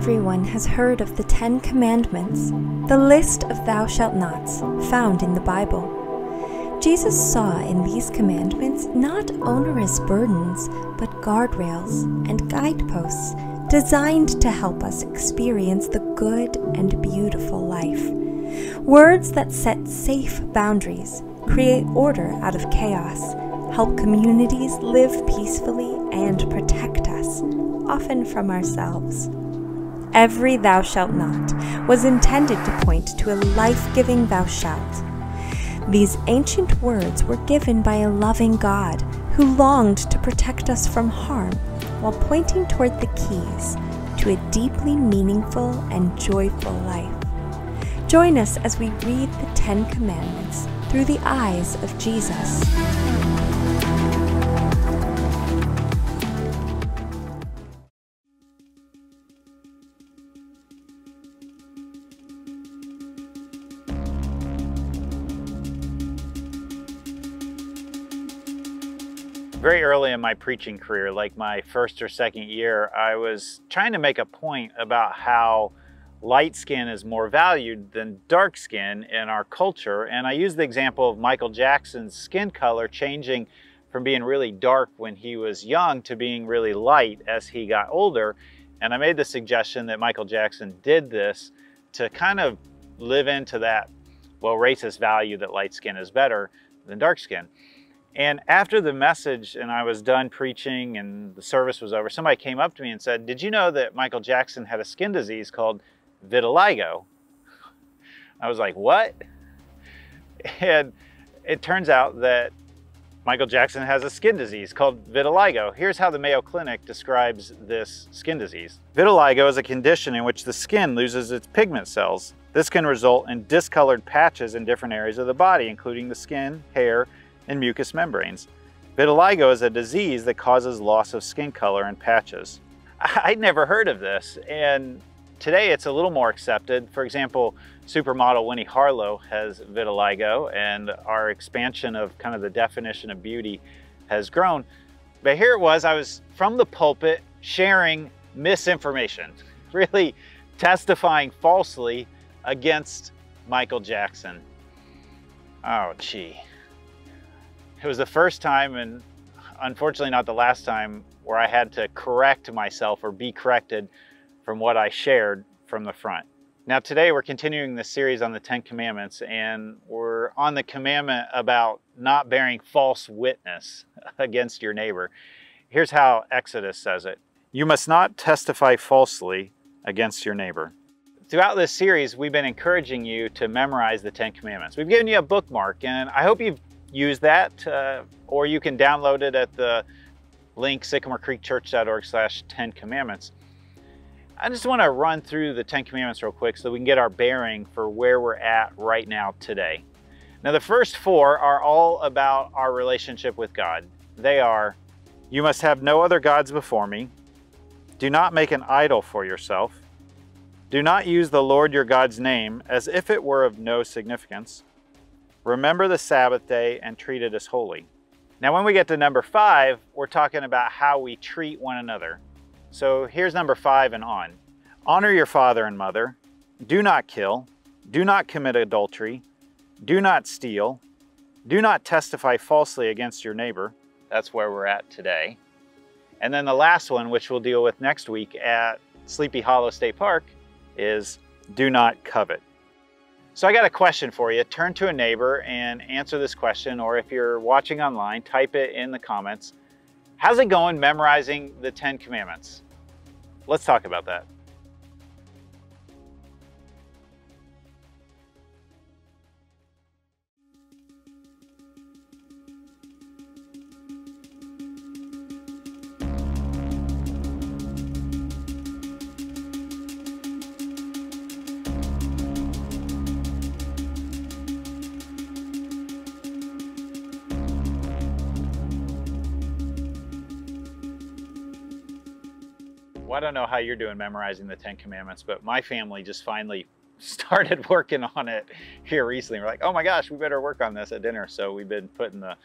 everyone has heard of the 10 Commandments, the list of thou shalt nots found in the Bible. Jesus saw in these commandments not onerous burdens, but guardrails and guideposts designed to help us experience the good and beautiful life. Words that set safe boundaries, create order out of chaos, help communities live peacefully, and protect us, often from ourselves. Every thou shalt not was intended to point to a life-giving thou shalt. These ancient words were given by a loving God who longed to protect us from harm while pointing toward the keys to a deeply meaningful and joyful life. Join us as we read the 10 Commandments through the eyes of Jesus. Very early in my preaching career, like my first or second year, I was trying to make a point about how light skin is more valued than dark skin in our culture. And I used the example of Michael Jackson's skin color changing from being really dark when he was young to being really light as he got older. And I made the suggestion that Michael Jackson did this to kind of live into that, well, racist value that light skin is better than dark skin. And after the message and I was done preaching and the service was over, somebody came up to me and said, "Did you know that Michael Jackson had a skin disease called vitiligo?" I was like, "What?" And it turns out that Michael Jackson has a skin disease called vitiligo. Here's how the Mayo Clinic describes this skin disease. Vitiligo is a condition in which the skin loses its pigment cells. This can result in discolored patches in different areas of the body, including the skin, hair, and mucous membranes. Vitiligo is a disease that causes loss of skin color and patches. I'd never heard of this, and today it's a little more accepted. For example, supermodel Winnie Harlow has vitiligo, and our expansion of kind of the definition of beauty has grown. But here it was, I was from the pulpit sharing misinformation, really testifying falsely against Michael Jackson. Oh, gee. It was the first time, and unfortunately not the last time, where I had to correct myself or be corrected from what I shared from the front. Now today we're continuing this series on the 10 Commandments, and we're on the commandment about not bearing false witness against your neighbor. Here's how Exodus says it. You must not testify falsely against your neighbor. Throughout this series, we've been encouraging you to memorize the 10 Commandments. We've given you a bookmark, and I hope you've use that, or you can download it at the link sycamorecreekchurch.org/10 commandments. I just want to run through the 10 commandments real quick so that we can get our bearing for where we're at right now today. Now the first 4 are all about our relationship with God. They are, you must have no other gods before me. Do not make an idol for yourself. Do not use the Lord your God's name as if it were of no significance. Remember the Sabbath day and treat it as holy. Now when we get to number 5, we're talking about how we treat one another. So here's number 5 and on. Honor your father and mother. Do not kill. Do not commit adultery. Do not steal. Do not testify falsely against your neighbor. That's where we're at today. And then the last one, which we'll deal with next week at Sleepy Hollow State Park, is do not covet. So I got a question for you. Turn to a neighbor and answer this question, or if you're watching online, type it in the comments. How's it going memorizing the 10 Commandments? Let's talk about that. Well, I don't know how you're doing memorizing the 10 Commandments, but my family just finally started working on it here recently. We're like, oh my gosh, we better work on this at dinner. So we've been putting the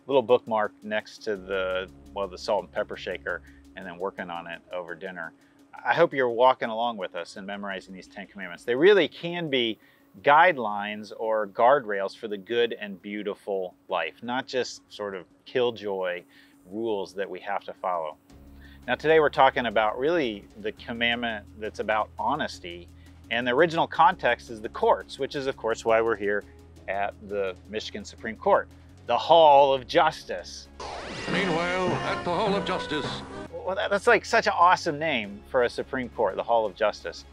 little bookmark next to the salt and pepper shaker and then working on it over dinner. I hope you're walking along with us and memorizing these 10 commandments. They really can be guidelines or guardrails for the good and beautiful life, not just sort of killjoy rules that we have to follow. Now today we're talking about really the commandment that's about honesty, and the original context is the courts, which is of course why we're here at the Michigan Supreme Court, the Hall of Justice. Meanwhile, at the Hall of Justice. Well, that's like such an awesome name for a Supreme Court, the Hall of Justice.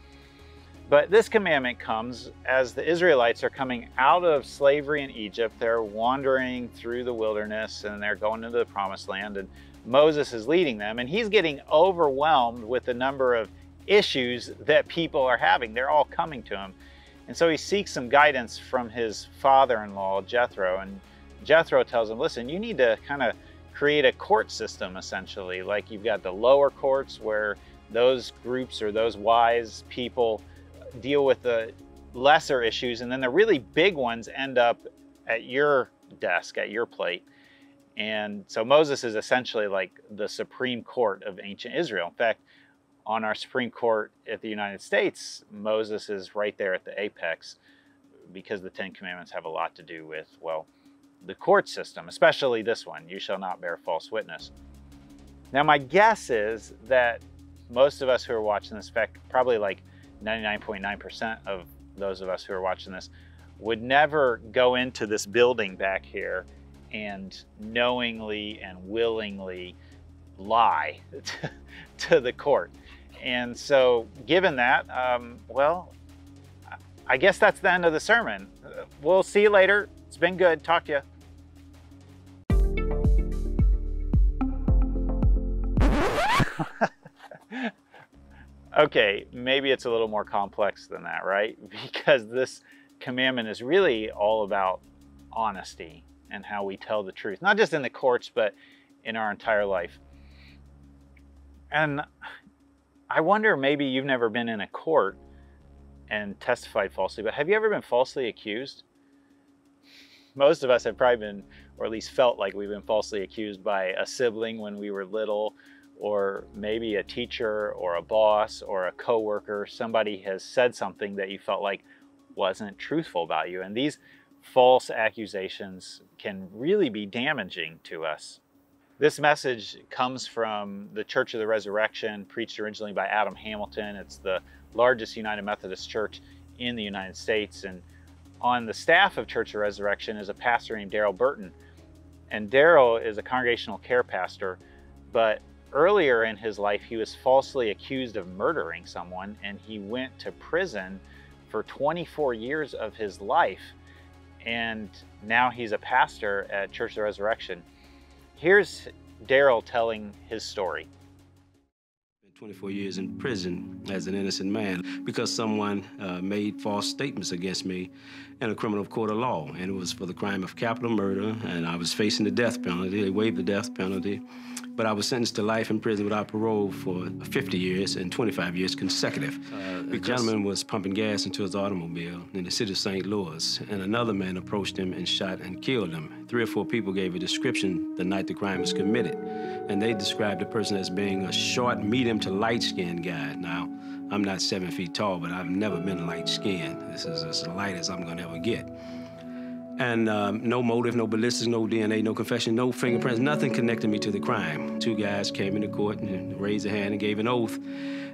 But this commandment comes as the Israelites are coming out of slavery in Egypt. They're wandering through the wilderness and they're going into the Promised Land, and Moses is leading them, and he's getting overwhelmed with the number of issues that people are having. They're all coming to him. And so he seeks some guidance from his father-in-law, Jethro, and Jethro tells him, listen, you need to kind of create a court system, essentially. Like you've got the lower courts where those groups or those wise people deal with the lesser issues, and then the really big ones end up at your desk, at your plate. And so Moses is essentially like the Supreme Court of ancient Israel. In fact, on our Supreme Court at the United States, Moses is right there at the apex, because the 10 Commandments have a lot to do with, well, the court system, especially this one, you shall not bear false witness. Now my guess is that most of us who are watching this, in fact, probably like 99.9% of those of us who are watching this, would never go into this building back here and knowingly and willingly lie to the court. And so given that, well, I guess that's the end of the sermon. We'll see you later. It's been good. Talk to you. Okay, maybe it's a little more complex than that, right? Because this commandment is really all about honesty and how we tell the truth, not just in the courts, but in our entire life. And I wonder, maybe you've never been in a court and testified falsely, but have you ever been falsely accused? Most of us have probably been, or at least felt like we've been falsely accused by a sibling when we were little, or maybe a teacher or a boss or a coworker. Somebody has said something that you felt like wasn't truthful about you. And these false accusations can really be damaging to us. This message comes from the Church of the Resurrection, preached originally by Adam Hamilton. It's the largest United Methodist church in the United States. And on the staff of Church of the Resurrection is a pastor named Darrell Burton. And Darrell is a congregational care pastor, but earlier in his life, he was falsely accused of murdering someone, and he went to prison for 24 years of his life. And now he's a pastor at Church of the Resurrection. Here's Darrell telling his story. 24 years in prison as an innocent man because someone made false statements against me in a criminal court of law, and it was for the crime of capital murder, and I was facing the death penalty. They waived the death penalty, but I was sentenced to life in prison without parole for 50 years and 25 years consecutive. The gentleman was pumping gas into his automobile in the city of St. Louis, and another man approached him and shot and killed him. 3 or 4 people gave a description the night the crime was committed, and they described the person as being a short, medium to light-skinned guy. Now, I'm not 7 feet tall, but I've never been light-skinned. This is as light as I'm gonna ever get. And no motive, no ballistics, no DNA, no confession, no fingerprints, nothing connected me to the crime. 2 guys came into court and raised their hand and gave an oath,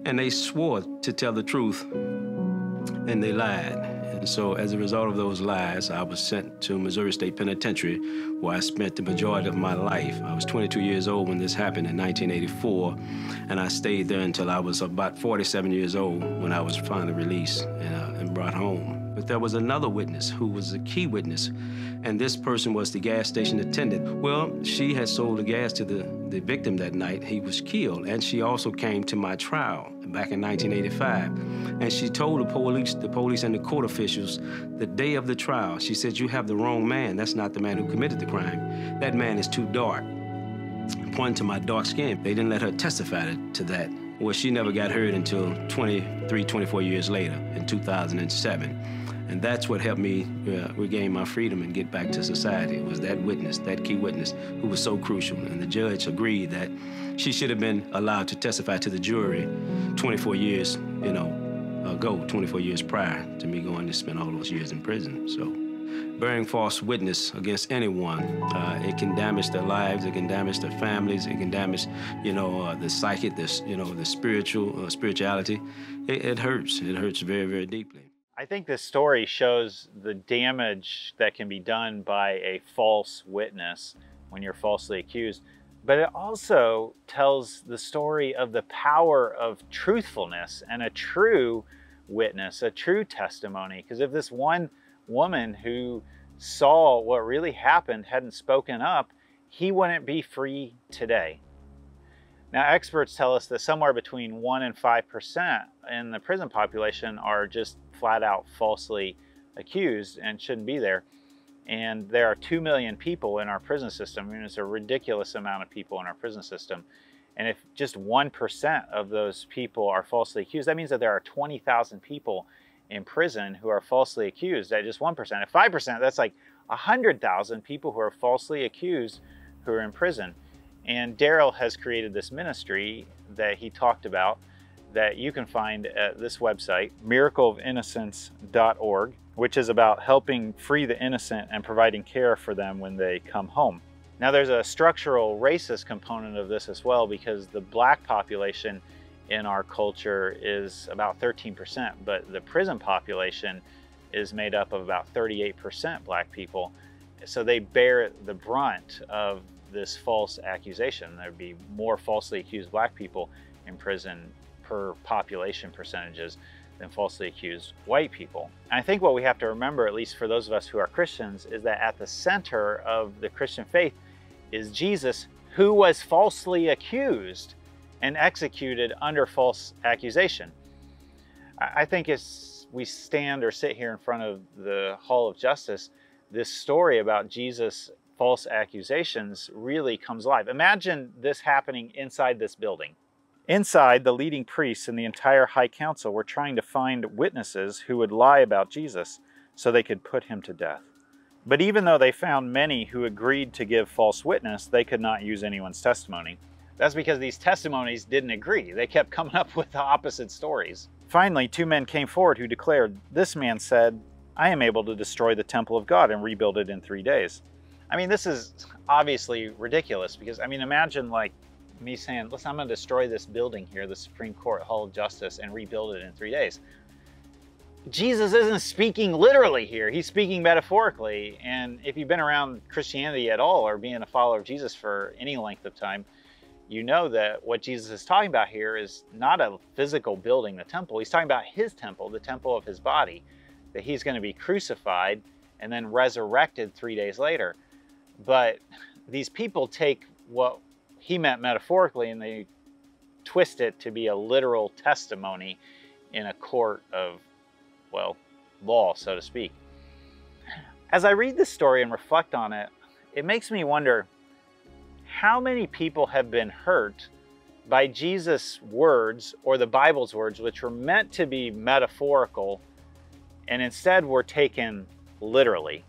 and they swore to tell the truth, and they lied. And so as a result of those lies, I was sent to Missouri State Penitentiary, where I spent the majority of my life. I was 22 years old when this happened in 1984, and I stayed there until I was about 47 years old when I was finally released and brought home. But there was another witness who was a key witness, and this person was the gas station attendant. Well, she had sold the gas to the victim that night. He was killed, and she also came to my trial back in 1985. And she told the police and the court officials the day of the trial, she said, "You have the wrong man. That's not the man who committed the crime. That man is too dark," pointing to my dark skin. They didn't let her testify to that Well, she never got heard until 23, 24 years later in 2007. And that's what helped me regain my freedom and get back to society. It was that witness, that key witness, who was so crucial. And the judge agreed that she should have been allowed to testify to the jury 24 years, ago, 24 years prior to me going to spend all those years in prison. So bearing false witness against anyone, it can damage their lives, it can damage their families, it can damage, the psyche, the spirituality. It hurts. It hurts very, very deeply. I think this story shows the damage that can be done by a false witness when you're falsely accused. But it also tells the story of the power of truthfulness and a true witness, a true testimony. Because if this one woman who saw what really happened hadn't spoken up, he wouldn't be free today. Now, experts tell us that somewhere between 1% and 5% in the prison population are just flat out falsely accused and shouldn't be there. And there are 2 million people in our prison system. I mean, it's a ridiculous amount of people in our prison system. And if just 1% of those people are falsely accused, that means that there are 20,000 people in prison who are falsely accused at just 1%. At 5%, that's like 100,000 people who are falsely accused who are in prison. And Daryl has created this ministry that he talked about that you can find at this website, miracleofinnocence.org, which is about helping free the innocent and providing care for them when they come home. Now, there's a structural racist component of this as well, because the black population in our culture is about 13%, but the prison population is made up of about 38% black people. So they bear the brunt of this false accusation. There'd be more falsely accused black people in prison per population percentages than falsely accused white people. And I think what we have to remember, at least for those of us who are Christians, is that at the center of the Christian faith is Jesus, who was falsely accused and executed under false accusation. I think as we stand or sit here in front of the Hall of Justice, this story about Jesus' false accusations really comes alive. Imagine this happening inside this building. Inside, the leading priests and the entire high council were trying to find witnesses who would lie about Jesus so they could put him to death. But even though they found many who agreed to give false witness, they could not use anyone's testimony. That's because these testimonies didn't agree. They kept coming up with the opposite stories. Finally, 2 men came forward who declared, "This man said, I am able to destroy the temple of God and rebuild it in 3 days." I mean, this is obviously ridiculous because, I mean, imagine like me saying, listen, I'm going to destroy this building here, the Supreme Court Hall of Justice, and rebuild it in 3 days. Jesus isn't speaking literally here. He's speaking metaphorically. And if you've been around Christianity at all or being a follower of Jesus for any length of time, you know that what Jesus is talking about here is not a physical building, the temple. He's talking about his temple, the temple of his body, that he's going to be crucified and then resurrected 3 days later. But these people take what he meant metaphorically and they twist it to be a literal testimony in a court of, well, law, so to speak. As I read this story and reflect on it, it makes me wonder how many people have been hurt by Jesus' words or the Bible's words, which were meant to be metaphorical and instead were taken literally.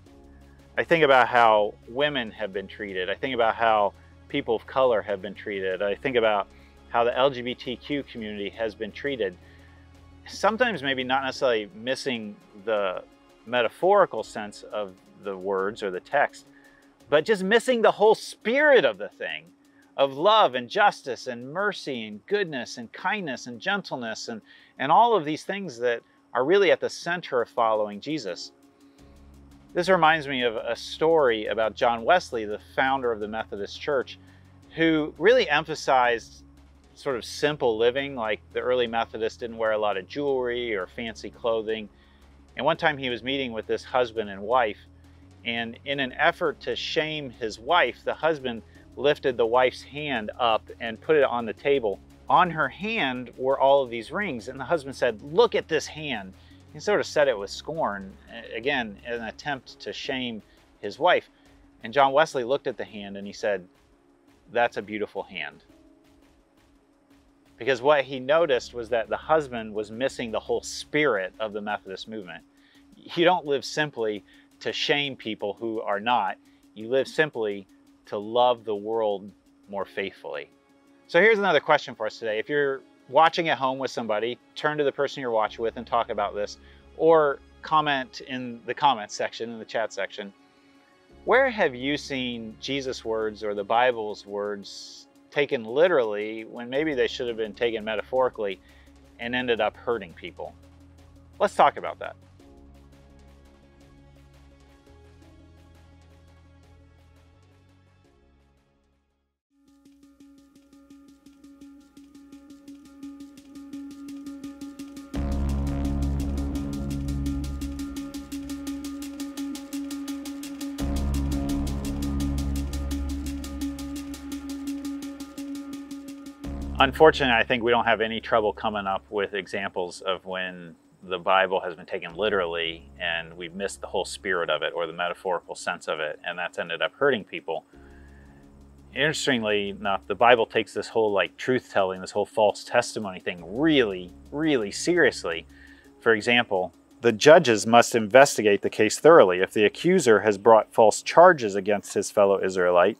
I think about how women have been treated. I think about how people of color have been treated. I think about how the LGBTQ community has been treated. Sometimes maybe not necessarily missing the metaphorical sense of the words or the text, but just missing the whole spirit of the thing, of love and justice and mercy and goodness and kindness and gentleness and all of these things that are really at the center of following Jesus. This reminds me of a story about John Wesley, the founder of the Methodist Church, who really emphasized sort of simple living. Like the early Methodists didn't wear a lot of jewelry or fancy clothing. And one time he was meeting with this husband and wife, and in an effort to shame his wife, the husband lifted the wife's hand up and put it on the table. On her hand were all of these rings, and the husband said, "Look at this hand." He sort of said it with scorn, again, in an attempt to shame his wife. And John Wesley looked at the hand and he said, "That's a beautiful hand." because what he noticed was that the husband was missing the whole spirit of the Methodist movement. You don't live simply to shame people who are not. You live simply to love the world more faithfully. So here's another question for us today. If you're watching at home with somebody, turn to the person you're watching with and talk about this, or comment in the comments section, in the chat section. Where have you seen Jesus' words or the Bible's words taken literally when maybe they should have been taken metaphorically and ended up hurting people? Let's talk about that. Unfortunately, I think we don't have any trouble coming up with examples of when the Bible has been taken literally and we've missed the whole spirit of it or the metaphorical sense of it, and that's ended up hurting people. Interestingly enough, the Bible takes this whole like truth-telling, this whole false testimony thing really, really seriously. For example, the judges must investigate the case thoroughly. If the accuser has brought false charges against his fellow Israelite,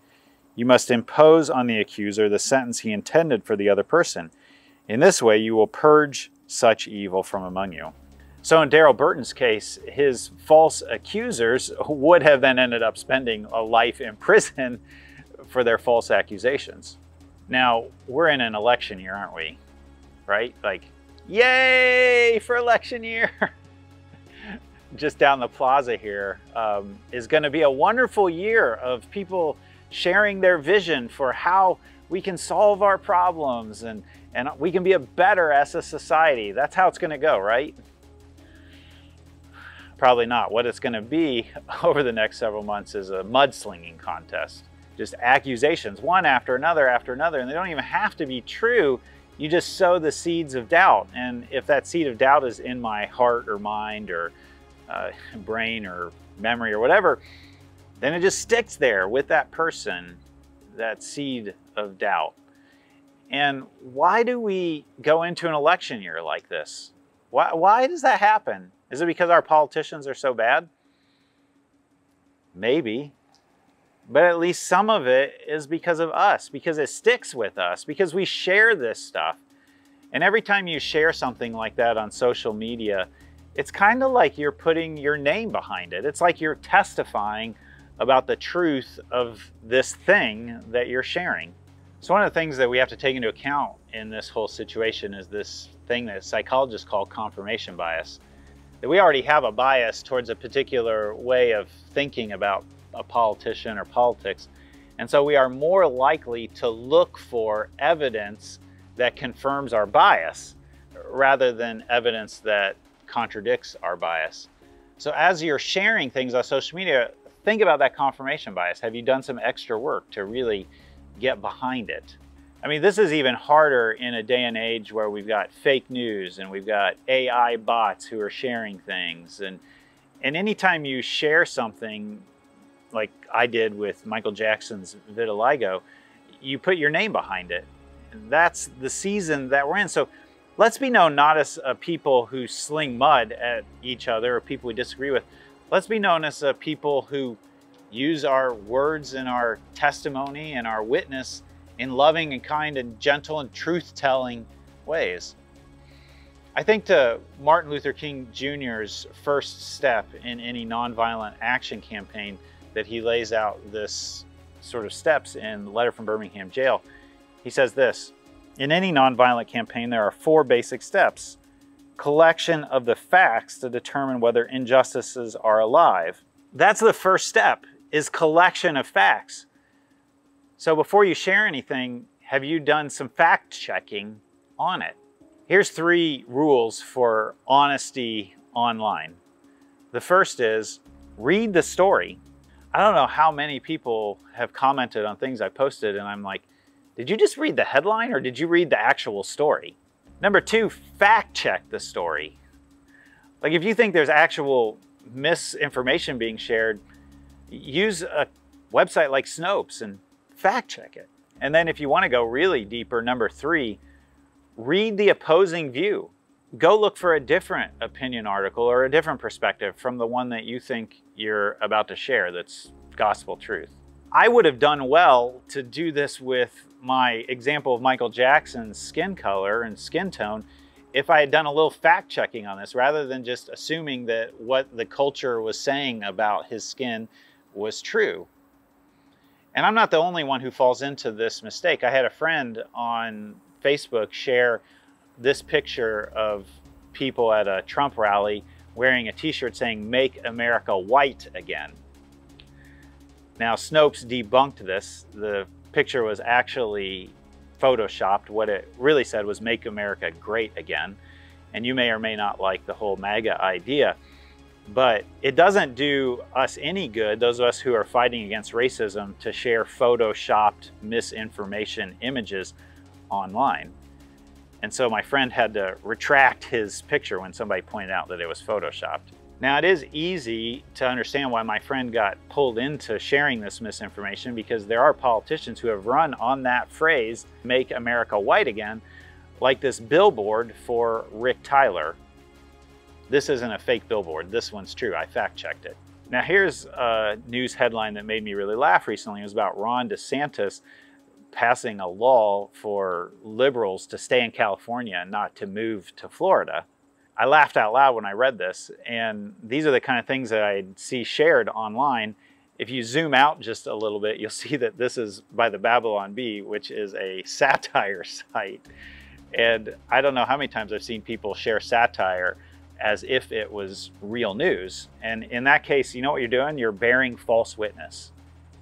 you must impose on the accuser the sentence he intended for the other person. In this way, you will purge such evil from among you. So in Darrell Burton's case, his false accusers would have then ended up spending a life in prison for their false accusations. Now, we're in an election year, aren't we? Right? Like, yay for election year! Just down the plaza here is going to be a wonderful year of people sharing their vision for how we can solve our problems and we can be a better as a society. That's how it's going to go, right? Probably not. What it's going to be over the next several months is a mudslinging contest. Just accusations, one after another, and they don't even have to be true. You just sow the seeds of doubt. And if that seed of doubt is in my heart or mind or brain or memory or whatever, then it just sticks there with that person, that seed of doubt. And why do we go into an election year like this? Why does that happen? Is it because our politicians are so bad? Maybe. But at least some of it is because of us, because it sticks with us, because we share this stuff. And every time you share something like that on social media, it's kind of like you're putting your name behind it. It's like you're testifying about the truth of this thing that you're sharing. So one of the things that we have to take into account in this whole situation is this thing that psychologists call confirmation bias. That we already have a bias towards a particular way of thinking about a politician or politics. And so we are more likely to look for evidence that confirms our bias rather than evidence that contradicts our bias. So as you're sharing things on social media, think about that confirmation bias. Have you done some extra work to really get behind it? I mean, this is even harder in a day and age where we've got fake news and we've got AI bots who are sharing things. And anytime you share something like I did with Michael Jackson's Vitiligo, you put your name behind it. And that's the season that we're in. So let's be known not as people who sling mud at each other or people we disagree with. Let's be known as people who use our words and our testimony and our witness in loving and kind and gentle and truth-telling ways. I think to Martin Luther King Jr.'s first step in any nonviolent action campaign that he lays out this sort of steps in the letter from Birmingham jail. He says this: in any nonviolent campaign, there are 4 basic steps. Collection of the facts to determine whether injustices are alive. That's the first step, is collection of facts. So before you share anything, have you done some fact checking on it? Here's 3 rules for honesty online. The first is read the story. I don't know how many people have commented on things I posted and I'm like, did you just read the headline or did you read the actual story? Number 2, fact check the story. Like if you think there's actual misinformation being shared, use a website like Snopes and fact check it. And then if you want to go really deeper, number 3, read the opposing view. Go look for a different opinion article or a different perspective from the one that you think you're about to share that's gospel truth. I would have done well to do this with my example of Michael Jackson's skin color and skin tone if I had done a little fact checking on this rather than just assuming that what the culture was saying about his skin was true. And I'm not the only one who falls into this mistake. I had a friend on Facebook share this picture of people at a Trump rally wearing a t-shirt saying, "Make America White Again." Now, Snopes debunked this. The picture was actually photoshopped. What it really said was, "Make America Great Again." And you may or may not like the whole MAGA idea, but it doesn't do us any good, those of us who are fighting against racism, to share photoshopped misinformation images online. And so my friend had to retract his picture when somebody pointed out that it was photoshopped. Now, it is easy to understand why my friend got pulled into sharing this misinformation, because there are politicians who have run on that phrase, "Make America White Again," like this billboard for Rick Tyler. This isn't a fake billboard. This one's true. I fact-checked it. Now, here's a news headline that made me really laugh recently. It was about Ron Desantis passing a law for liberals to stay in California and not to move to Florida. I laughed out loud when I read this, and these are the kind of things that I see shared online. If you zoom out just a little bit, you'll see that this is by the Babylon Bee, which is a satire site. And I don't know how many times I've seen people share satire as if it was real news. And in that case, you know what you're doing? You're bearing false witness,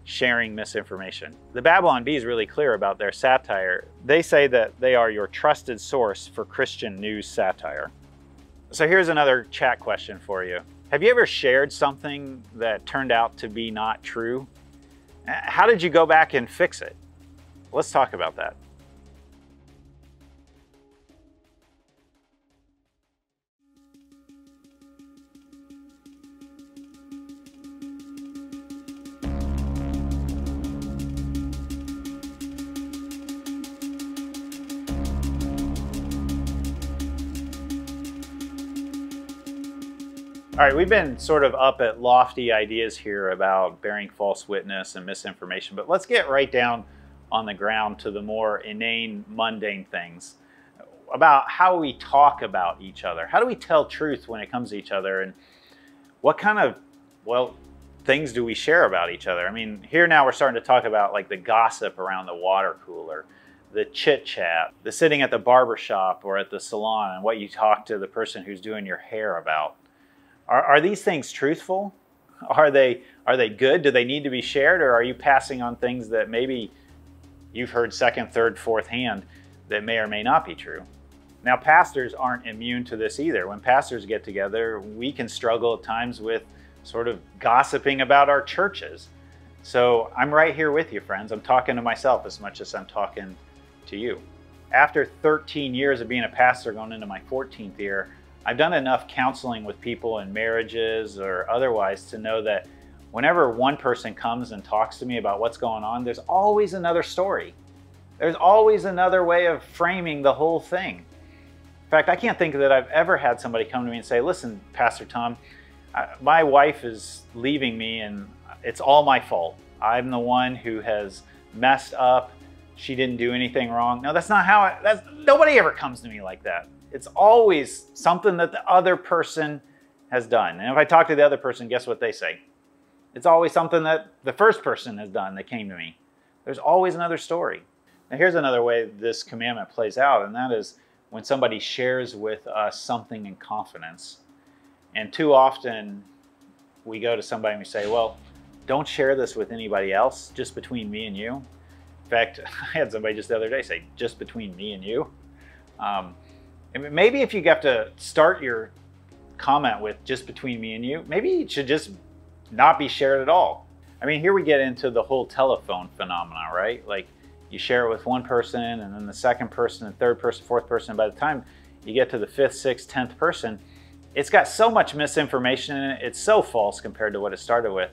sharing misinformation. The Babylon Bee is really clear about their satire. They say that they are your trusted source for Christian news satire. So here's another chat question for you. Have you ever shared something that turned out to be not true? How did you go back and fix it? Let's talk about that. All right, we've been sort of up at lofty ideas here about bearing false witness and misinformation, but let's get right down on the ground to the more inane, mundane things about how we talk about each other. How do we tell truth when it comes to each other, and what kind of, well, things do we share about each other? I mean, here now we're starting to talk about like the gossip around the water cooler, the chit chat, the sitting at the barber shop or at the salon and what you talk to the person who's doing your hair about. Are these things truthful? Are they good? Do they need to be shared? Or are you passing on things that maybe you've heard second, third, fourth hand that may or may not be true? Now, pastors aren't immune to this either. When pastors get together, we can struggle at times with sort of gossiping about our churches. So I'm right here with you, friends. I'm talking to myself as much as I'm talking to you. After 13 years of being a pastor, going into my 14th year, I've done enough counseling with people in marriages or otherwise to know that whenever one person comes and talks to me about what's going on, there's always another story. There's always another way of framing the whole thing. In fact, I can't think that I've ever had somebody come to me and say, "Listen, Pastor Tom, my wife is leaving me and it's all my fault. I'm the one who has messed up. She didn't do anything wrong." No, that's not how nobody ever comes to me like that. It's always something that the other person has done. And if I talk to the other person, guess what they say? It's always something that the first person has done that came to me. There's always another story. Now, here's another way this commandment plays out, and that is when somebody shares with us something in confidence. And too often we go to somebody and we say, "Well, don't share this with anybody else, just between me and you." In fact, I had somebody just the other day say, "Just between me and you." Maybe if you have to start your comment with "just between me and you," maybe it should just not be shared at all. I mean, here we get into the whole telephone phenomenon, right? Like you share it with one person and then the second person, and third person, fourth person. And by the time you get to the fifth, sixth, 10th person, it's got so much misinformation in it. It's so false compared to what it started with.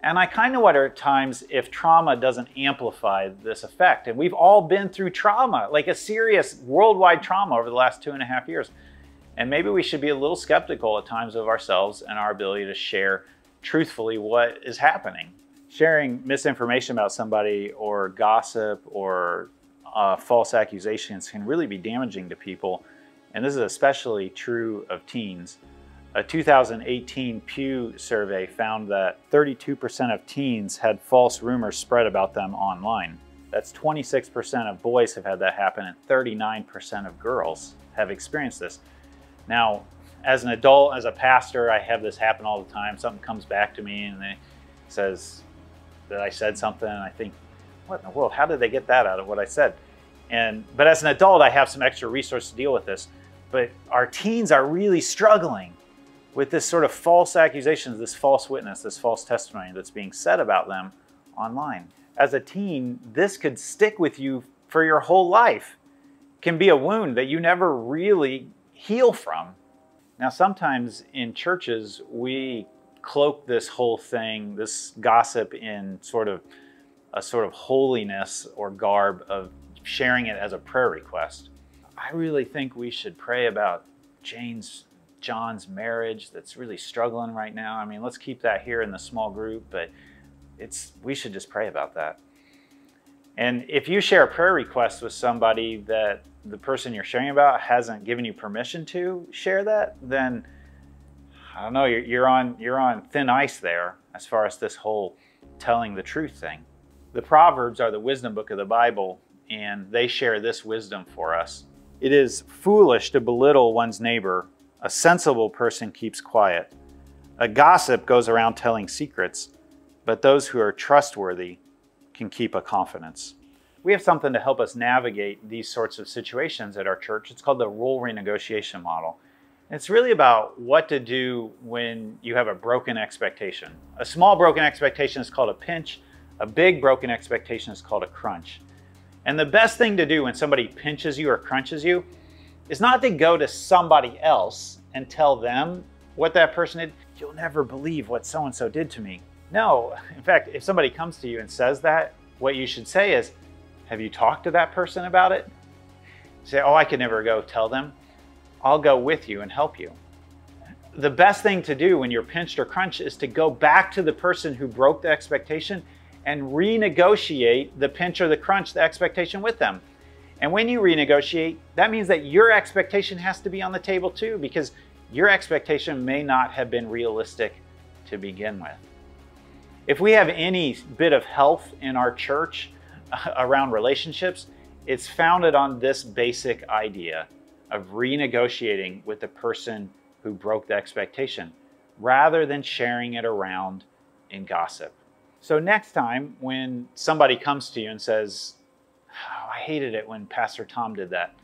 And I kind of wonder at times if trauma doesn't amplify this effect. And we've all been through trauma, like a serious worldwide trauma over the last 2.5 years. And maybe we should be a little skeptical at times of ourselves and our ability to share truthfully what is happening. Sharing misinformation about somebody or gossip or false accusations can really be damaging to people. And this is especially true of teens. A 2018 Pew survey found that 32% of teens had false rumors spread about them online. That's 26% of boys have had that happen, and 39% of girls have experienced this. Now, as an adult, as a pastor, I have this happen all the time. Something comes back to me and it says that I said something, and I think, what in the world? How did they get that out of what I said? But as an adult, I have some extra resources to deal with this. But our teens are really struggling with this sort of false accusations, this false witness, this false testimony that's being said about them online. As a teen, this could stick with you for your whole life. It can be a wound that you never really heal from. Now, sometimes in churches, we cloak this whole thing, this gossip, in a sort of holiness or garb of sharing it as a prayer request. I really think we should pray about John's marriage that's really struggling right now. I mean, let's keep that here in the small group, but we should just pray about that. And if you share a prayer request with somebody that the person you're sharing about hasn't given you permission to share that, then I don't know, you're on thin ice there as far as this whole telling the truth thing. The Proverbs are the wisdom book of the Bible, and they share this wisdom for us. It is foolish to belittle one's neighbor. A sensible person keeps quiet. A gossip goes around telling secrets, but those who are trustworthy can keep a confidence. We have something to help us navigate these sorts of situations at our church. It's called the role renegotiation model. It's really about what to do when you have a broken expectation. A small broken expectation is called a pinch. A big broken expectation is called a crunch. And the best thing to do when somebody pinches you or crunches you is not to go to somebody else and tell them what that person did. You'll never believe what so-and-so did to me. No, in fact, if somebody comes to you and says that, what you should say is, have you talked to that person about it? Say, oh, I could never go tell them. I'll go with you and help you. The best thing to do when you're pinched or crunched is to go back to the person who broke the expectation and renegotiate the pinch or the crunch, the expectation with them. And when you renegotiate, that means that your expectation has to be on the table too, because your expectation may not have been realistic to begin with. If we have any bit of health in our church around relationships, it's founded on this basic idea of renegotiating with the person who broke the expectation, rather than sharing it around in gossip. So next time when somebody comes to you and says, oh, I hated it when Pastor Tom did that,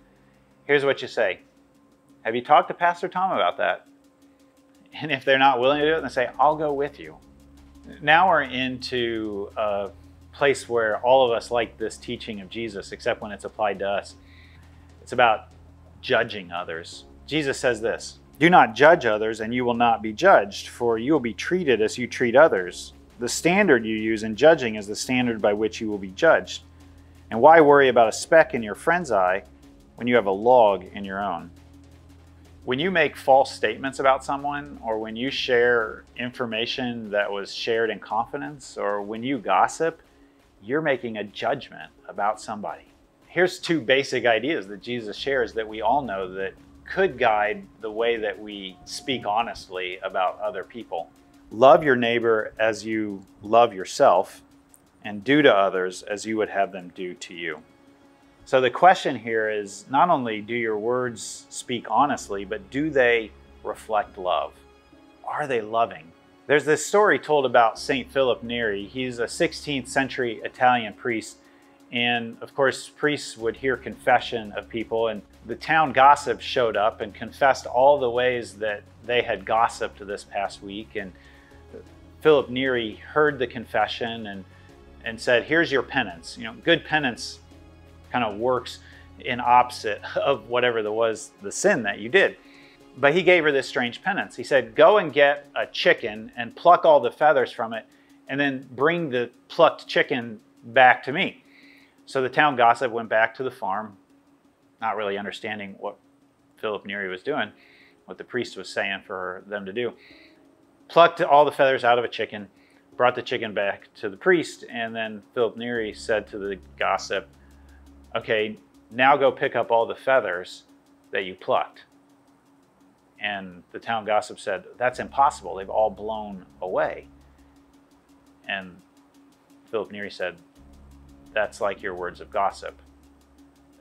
here's what you say. Have you talked to Pastor Tom about that? And if they're not willing to do it, then say, I'll go with you. Now we're into a place where all of us like this teaching of Jesus, except when it's applied to us. It's about judging others. Jesus says this, do not judge others and you will not be judged, for you will be treated as you treat others. The standard you use in judging is the standard by which you will be judged. And why worry about a speck in your friend's eye when you have a log in your own? When you make false statements about someone, or when you share information that was shared in confidence, or when you gossip, you're making a judgment about somebody. Here's two basic ideas that Jesus shares that we all know that could guide the way that we speak honestly about other people. Love your neighbor as you love yourself, and do to others as you would have them do to you. So the question here is, not only do your words speak honestly, but do they reflect love? Are they loving? There's this story told about St. Philip Neri. He's a 16th century Italian priest. And of course, priests would hear confession of people, and the town gossip showed up and confessed all the ways that they had gossiped this past week. And Philip Neri heard the confession and said, here's your penance. You know, good penance kind of works in opposite of whatever the sin that you did. But he gave her this strange penance. He said, go and get a chicken and pluck all the feathers from it and then bring the plucked chicken back to me. So the town gossip went back to the farm, not really understanding what Philip Neary was doing, what the priest was saying for them to do. Plucked all the feathers out of a chicken, brought the chicken back to the priest, and then Philip Neary said to the gossip, okay, now go pick up all the feathers that you plucked. And the town gossip said, that's impossible, they've all blown away. And Philip Neary said, that's like your words of gossip.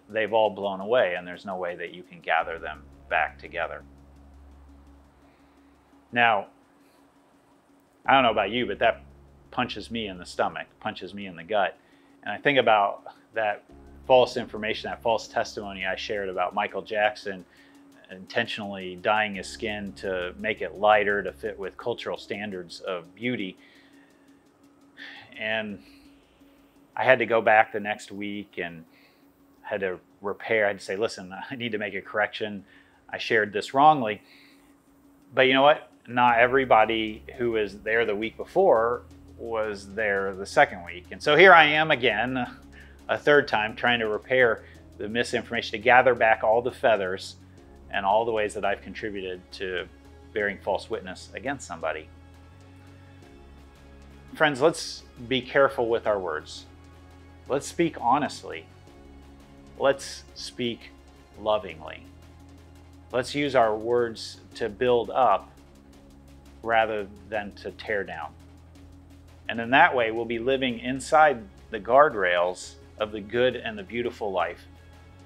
They've all blown away, and there's no way that you can gather them back together. Now, I don't know about you, but that punches me in the stomach, punches me in the gut. And I think about that false information, that false testimony I shared about Michael Jackson intentionally dyeing his skin to make it lighter, to fit with cultural standards of beauty. And I had to go back the next week and had to repair. I had to say, listen, I need to make a correction. I shared this wrongly. But you know what? Not everybody who was there the week before was there the second week. And so here I am again, a third time, trying to repair the misinformation, to gather back all the feathers and all the ways that I've contributed to bearing false witness against somebody. Friends, let's be careful with our words. Let's speak honestly. Let's speak lovingly. Let's use our words to build up rather than to tear down. And in that way, we'll be living inside the guardrails of the good and the beautiful life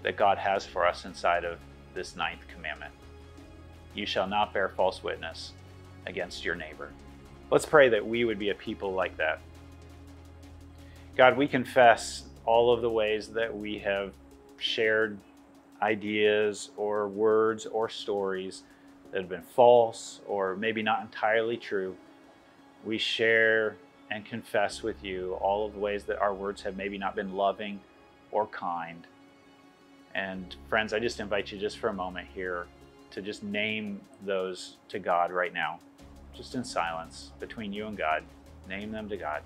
that God has for us inside of this 9th commandment. You shall not bear false witness against your neighbor. Let's pray that we would be a people like that. God, we confess all of the ways that we have shared ideas or words or stories that have been false or maybe not entirely true. We share and confess with you all of the ways that our words have maybe not been loving or kind. And friends, I just invite you just for a moment here to just name those to God right now, just in silence between you and God. Name them to God.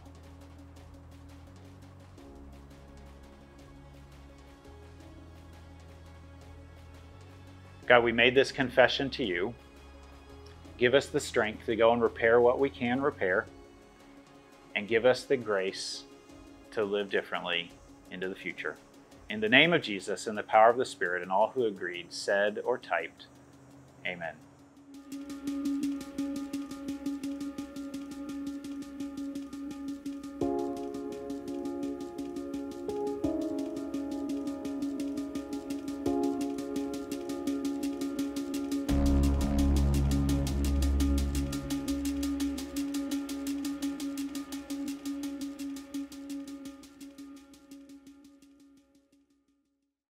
God, we made this confession to you. Give us the strength to go and repair what we can repair, and give us the grace to live differently into the future. In the name of Jesus, and the power of the Spirit, and all who agreed, said, or typed, amen.